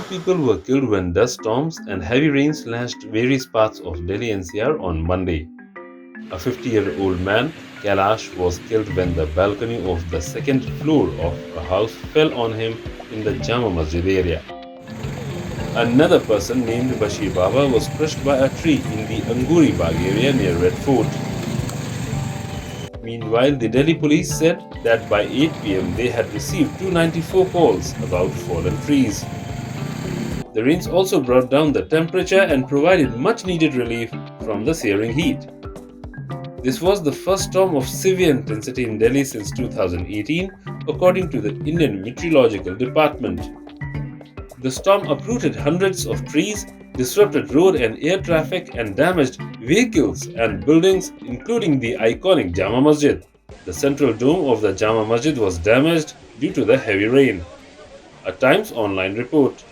2 people were killed when dust storms and heavy rains lashed various parts of Delhi-NCR on Monday. A 50-year-old man, Kailash, was killed when the balcony of the second floor of a house fell on him in the Jama Masjid area. Another person named Bashir Baba was crushed by a tree in the Angoori Bagh area near Red Fort. Meanwhile, the Delhi police said that by 8 p.m. they had received 294 calls about fallen trees. The rains also brought down the temperature and provided much needed relief from the searing heat. This was the first storm of severe intensity in Delhi since 2018, according to the Indian Meteorological Department. The storm uprooted hundreds of trees, disrupted road and air traffic, and damaged vehicles and buildings, including the iconic Jama Masjid. The central dome of the Jama Masjid was damaged due to the heavy rain. A Times Online report.